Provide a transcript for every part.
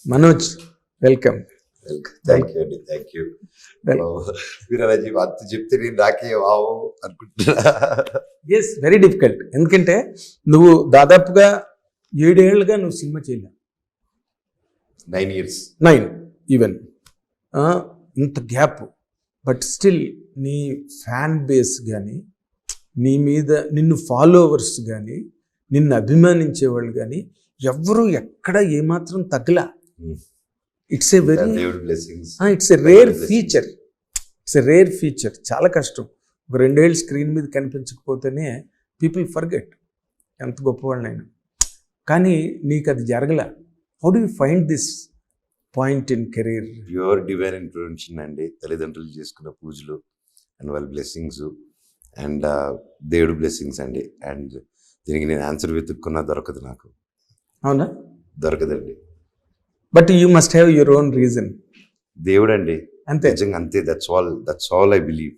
Manoj, welcome. Thank you అండి, thank you. మీరు అలా అంత చెప్తే నేను నాకే వావు అనుకుంటున్నా. Yes, very difficult. ఎందుకంటే నువ్వు దాదాపుగా 7 ఏళ్ళుగా నువ్వు సినిమా చేయలే. 9 years. 9 ఈవెన్. ఇంత గ్యాప్. బట్ స్టిల్ నీ ఫ్యాన్ బేస్ కానీ, నీ మీద నిన్ను ఫాలోవర్స్ కానీ, నిన్ను అభిమానించే వాళ్ళు కానీ ఎవ్వరూ ఎక్కడ ఏమాత్రం తగ్గలా. ఇట్స్ ఏ వెరీ దేవుడి blessings. It's a rare feature. It's a rare feature. చాలా కష్టం. ఒక 2 ఏళ్ళు స్క్రీన్ మీద కనిపించకపోతేనే పీపుల్ ఫర్గెట్ ఎంత గొప్పవాళ్ళైనా. కానీ నీకు అది జరగల. How do you find this point in career? Pure divine intervention అండి. తల్లిదండ్రులు చేసుకున్న పూజలు అండ్ వాళ్ళ బ్లెస్సింగ్స్ అండ్ దేవుడు బ్లెస్సింగ్స్ అండి. అండ్ దీనికి నేను ఆన్సర్ వెతుక్కున్నా దొరకదు, నాకు అవునా? దొరకదండి. But you must have your own reason. దేవుడు అండి, అంతే. నిజంగా అంతే. That's all I believe.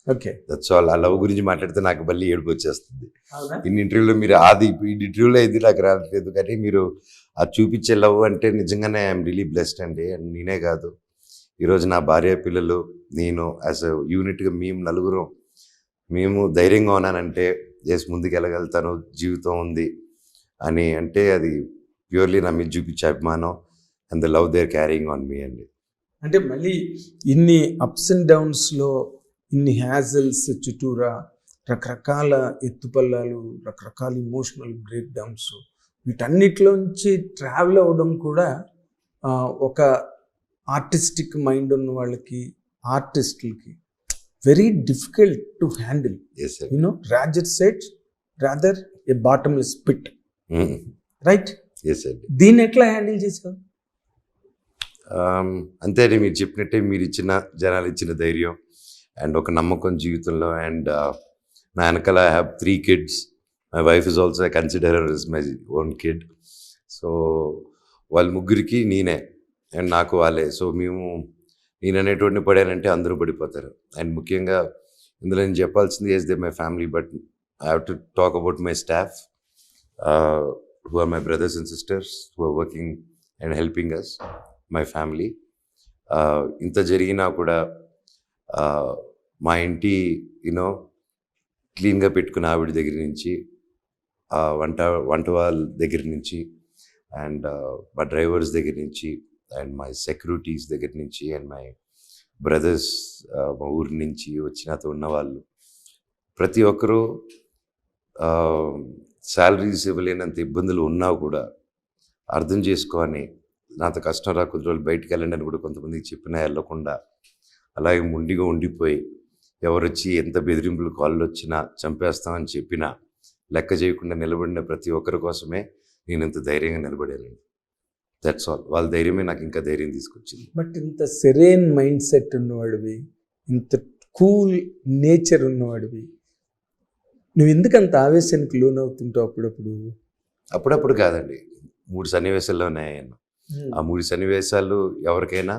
Okay, that's all. ఆ లవ్ గురించి మాట్లాడితే నాకు మళ్ళీ ఏడుపు వచ్చేస్తుంది. అవునా? ఇన్ని ఇంటర్వ్యూలో మీరు ఈ ఇంటర్వ్యూలో ఇది నాకు రావట్లేదు, కానీ మీరు అది చూపించే లవ్ అంటే నిజంగానే ఐఎమ్ రియలీ బ్లెస్డ్ అండి. అండ్ నేనే కాదు, ఈరోజు నా భార్య, పిల్లలు, నేను యాజ్ అ యూనిట్గా మేము ధైర్యంగా ఉన్నానంటే ఎస్ ముందుకు వెళ్ళగలుగుతాను, జీవితం ఉంది అని అంటే అది ప్యూర్లీ నా మీద చూపించే అభిమానం and the love they are carrying on me అండి. అంటే మళ్ళీ ఇన్ని అప్స్ అండ్ డౌన్స్లో, ఇన్ని హ్యాజల్స్ చుట్టూరా, రకరకాల ఎత్తుపల్లాలు, రకరకాల ఇమోషనల్ బ్రేక్ డౌన్స్, వీటన్నిటిలోంచి ట్రావెల్ అవ్వడం కూడా ఒక ఆర్టిస్టిక్ మైండ్ ఉన్న వాళ్ళకి, ఆర్టిస్టులకి very difficult to handle. Yes sir. You know, Roger said rather a bottomless pit, right? Yes అండి. దీన్ని ఎట్లా హ్యాండిల్ చేసావు? అంతే అండి, మీరు చెప్పినట్టే మీరు ఇచ్చిన జనాలు ఇచ్చిన ధైర్యం అండ్ ఒక నమ్మకం జీవితంలో. అండ్ నా వెనకాల I have 3 kids. My wife is also, I consider her is my own kid. So వాళ్ళ ముగ్గురికి నేనే అండ్ నాకు వాళ్ళే. సో నేను అనేటువంటి పడానంటే అందరూ పడిపోతారు. అండ్ ముఖ్యంగా ఇందులో నేను చెప్పాల్సింది as they my family, but I have to talk about my staff who are my brothers and sisters who are working and helping us, my family. ఇంత జరిగినా కూడా మా ఇంటి క్లీన్గా పెట్టుకున్న ఆవిడ దగ్గర నుంచి, వంట వాళ్ళ దగ్గర నుంచి, అండ్ మా డ్రైవర్స్ దగ్గర నుంచి, అండ్ మై సెక్యూరిటీస్ దగ్గర నుంచి, అండ్ మై బ్రదర్స్ మా ఊరి నుంచి వచ్చి నాతో ఉన్నవాళ్ళు ప్రతి ఒక్కరూ శాలరీస్ ఇవ్వలేనంత ఇబ్బందులు ఉన్నా కూడా అర్థం చేసుకొని నాతో కష్టం రా, కొద్ది రోజులు బయటికి వెళ్ళండి అని కూడా కొంతమందికి చెప్పినా వెళ్ళకుండా అలాగే ముండిగా ఉండిపోయి, ఎవరొచ్చి ఎంత బెదిరింపులు కాళ్ళు వచ్చినా, చంపేస్తామని చెప్పినా లెక్క చేయకుండా నిలబడిన ప్రతి ఒక్కరి కోసమే నేను ఇంత ధైర్యంగా నిలబడానండి. That's all. వాళ్ళ ధైర్యమే నాకు ఇంకా ధైర్యం తీసుకొచ్చింది. బట్ ఇంత సెరేన్ మైండ్ సెట్ ఉన్నవాడివి, ఇంత కూల్ నేచర్ ఉన్నవాడివి, నువ్వు ఎందుకంత ఆవేశానికి లోనవుతుంటావు అప్పుడప్పుడు? కాదండి, 3 సన్నివేశాల్లో ఉన్నాయన్న. ఆ 3 సన్నివేశాలు ఎవరికైనా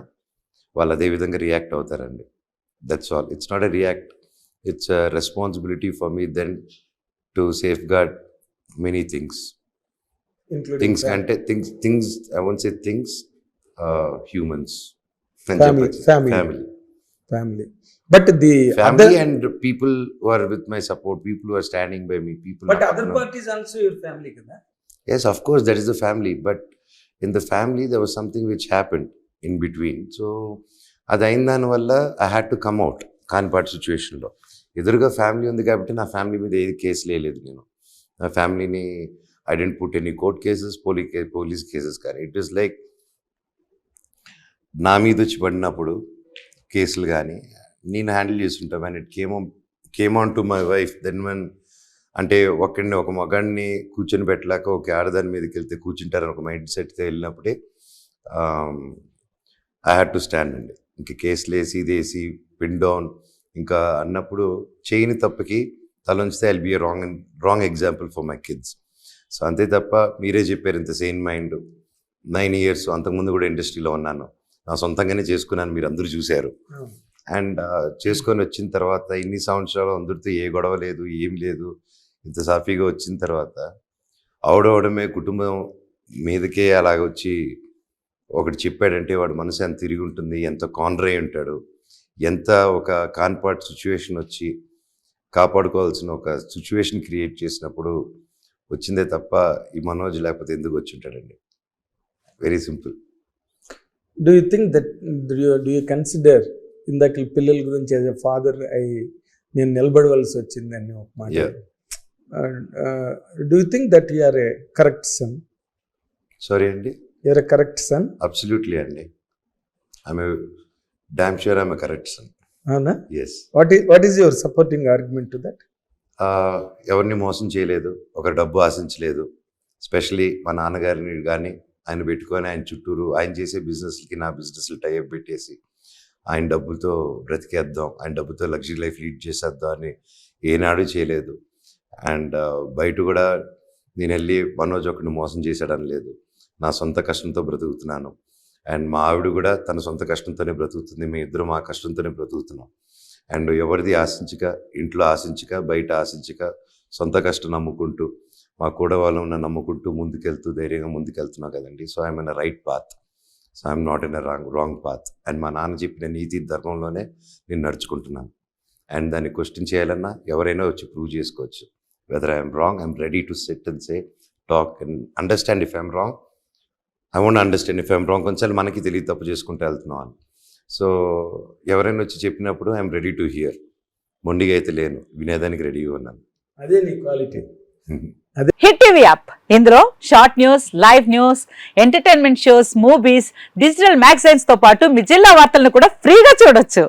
వాళ్ళు అదే విధంగా రియాక్ట్ అవుతారండి. That's all. It's not a react, it's a responsibility for me then to safeguard many things. Things అంటే things I won't say things, humans, family. But the family other, and people who are with my support, people who are standing by me, people. But other parties also your family, kada? Yes, of course, that is the family. But in the family, there was something which happened in between. So, అది అయిన దానివల్ల I had to come out. కాన్పాట్ సిచ్యువేషన్లో ఎదురుగా family ఉంది కాబట్టి నా family మీద ఏది కేసు లేదు. నేను నా ఫ్యామిలీని I didn't put any court cases, police cases కానీ ఇట్ ఈస్ లైక్ నా మీద వచ్చి పడినప్పుడు కేసులు కానీ నేను హ్యాండిల్ చేస్తుంటాను. And it came on to my wife then one, అంటే ఒక మగాడిని కూర్చొని పెట్టలేక ఒక ఆడదాని మీదకి వెళ్తే కూర్చుంటారని ఒక మైండ్ సెట్తో వెళ్ళినప్పుడే ఐ హ్యాడ్ టు స్టాండ్ అండి. ఇంకా కేసులు వేసి ఇదేసి పిన్ డౌన్ ఇంకా అన్నప్పుడు చేయని తప్పకి తలంచితే I'll be a wrong example for my kids. So అంతే తప్ప మీరే చెప్పారు ఇంత సేమ్ మైండ్. 9 years అంతకుముందు కూడా ఇండస్ట్రీలో ఉన్నాను, నా సొంతంగానే చేసుకున్నాను, మీరు అందరూ చూశారు. అండ్ చేసుకొని వచ్చిన తర్వాత ఇన్ని సంవత్సరాలు అందరితో ఏ గొడవ లేదు, ఏం లేదు, ఇంత సాఫీగా వచ్చిన తర్వాత అవడమే కుటుంబం మీదకే అలాగ వచ్చి ఒకటి చెప్పాడంటే వాడు మనసు ఎంత తిరిగి ఉంటుంది, ఎంత కాన్డర్ అయి ఉంటాడు, ఎంత ఒక కాన్పాట్ సిచ్యువేషన్ వచ్చి కాపాడుకోవాల్సిన ఒక సిచ్యువేషన్ క్రియేట్ చేసినప్పుడు వచ్చిందే తప్ప ఈ మనోజ్ లేకపోతే ఎందుకు వచ్చి ఉంటాడండి. Very simple. Do you think that do you consider ఇందాక పిల్లల గురించి యాజ్ ఎ ఫాదర్ నేను నిలబడవలసి వచ్చిందని ఒక మాట. Do you think that you are a correct son? Sorry అండి. You're a correct son? Absolutely అండి. I'm damn sure I'm a correct son. అవునా? Yes. What is your supporting argument to that? ఎవరిని మోసం చేయలేదు, ఒక డబ్బు ఆశించలేదు. స్పెషలీ మా నాన్నగారిని కానీ ఆయన పెట్టుకొని ఆయన చుట్టూరు ఆయన చేసే బిజినెస్లకి నా బిజినెస్లు టైఅప్ పెట్టేసి ఆయన డబ్బుతో బ్రతికేద్దాం, ఆయన డబ్బుతో లగ్జరీ లైఫ్ లీడ్ చేసేద్దాం అని ఏనాడు చేయలేదు. అండ్ బయట కూడా నేను వెళ్ళి మనోజ్ ఒకరిని మోసం చేశాడని లేదు. నా సొంత కష్టంతో బ్రతుకుతున్నాను. అండ్ మా ఆవిడ కూడా తన సొంత కష్టంతోనే బ్రతుకుతుంది. మీ ఇద్దరు మా కష్టంతోనే బ్రతుకుతున్నాం. అండ్ ఎవరిది ఆశించక, ఇంట్లో ఆశించక, బయట ఆశించక, సొంత కష్టం నమ్ముకుంటూ మా కూడా వాళ్ళని నమ్ముకుంటూ ముందుకెళ్తూ ధైర్యంగా ముందుకెళ్తున్నాం కదండి. So I'm in a right path. So I'm not in a wrong path. And మా నాన్న చెప్పిన నీతి ధర్మంలోనే నేను నడుచుకుంటున్నాను. అండ్ దాన్ని క్వశ్చన్ చేయాలన్నా ఎవరైనా వచ్చి ప్రూవ్ చేసుకోవచ్చు. Whether I'm wrong, I'm ready to SIT and say, talk and understand if I'm wrong. I want understand if I'm wrong. కొంచెం మనకి తెలియదు తప్పు చేసుకుంటూ వెళ్తున్నాం అని. సో ఎవరైనా వచ్చి చెప్పినప్పుడు ఐఎమ్ రెడీ టు హియర్. మొండిగా అయితే లేను, వినేదానికి రెడీగా ఉన్నాను. అదే నీ క్వాలిటీ. హిట్ టీవీ యాప్, ఇందులో short news, live news, entertainment shows, movies, digital magazines తో పాటు మీ జిల్లా వార్తలను కూడా ఫ్రీగా చూడొచ్చు.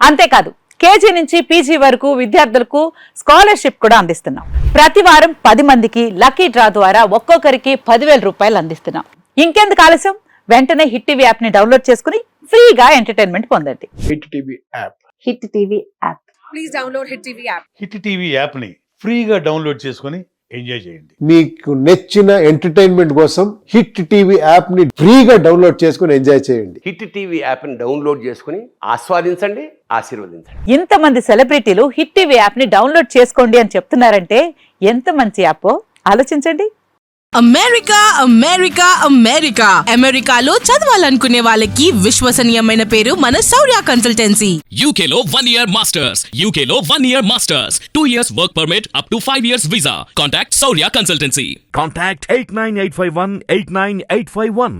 అంతేకాదు కేజీ నుంచి పీజీ వరకు విద్యార్థులకు స్కాలర్షిప్ కూడా అందిస్తున్నాం. ప్రతి వారం 10 మందికి లక్కీ డ్రా ద్వారా ఒక్కొక్కరికి 10,000 రూపాయలు అందిస్తున్నాం. ఇంకెందుకు ఆలస్యం, వెంటనే హిట్ టీవీ యాప్ ని డౌన్లోడ్ చేసుకుని ఫ్రీగా ఎంటర్టైన్మెంట్ పొందండి. Hit TV app. Hit TV app. Please download Hit TV app. Hit TV యాప్ని ఫ్రీగా డౌన్లోడ్ చేసుకొని ఎంజాయ్ చేయండి. మీకు నచ్చిన ఎంటర్టైన్మెంట్ కోసం హిట్ టీవీ యాప్ ని ఫ్రీగా డౌన్లోడ్ చేసుకుని ఎంజాయ్ చేయండి. హిట్ టీవీ యాప్ని డౌన్లోడ్ చేసుకుని ఆస్వాదించండి, ఆశీర్వదించండి. ఇంతమంది సెలబ్రిటీలు హిట్ టీవీ యాప్ ని డౌన్లోడ్ చేసుకోండి అని చెప్తున్నారంటే ఎంత మంచి యాప్ ఆలోచించండి. అమెరికా అమెరికా అమెరికా అమెరికాలో చదవాలనుకునే వాళ్ళకి విశ్వసనీయమైన పేరు మన శౌర్య కన్సల్టెన్సీ. UK లో 1 year masters, UK లో 1 year masters, 2 years work permit up to 5 years visa. Contact Saurya Consultancy. Contact 89851 89851.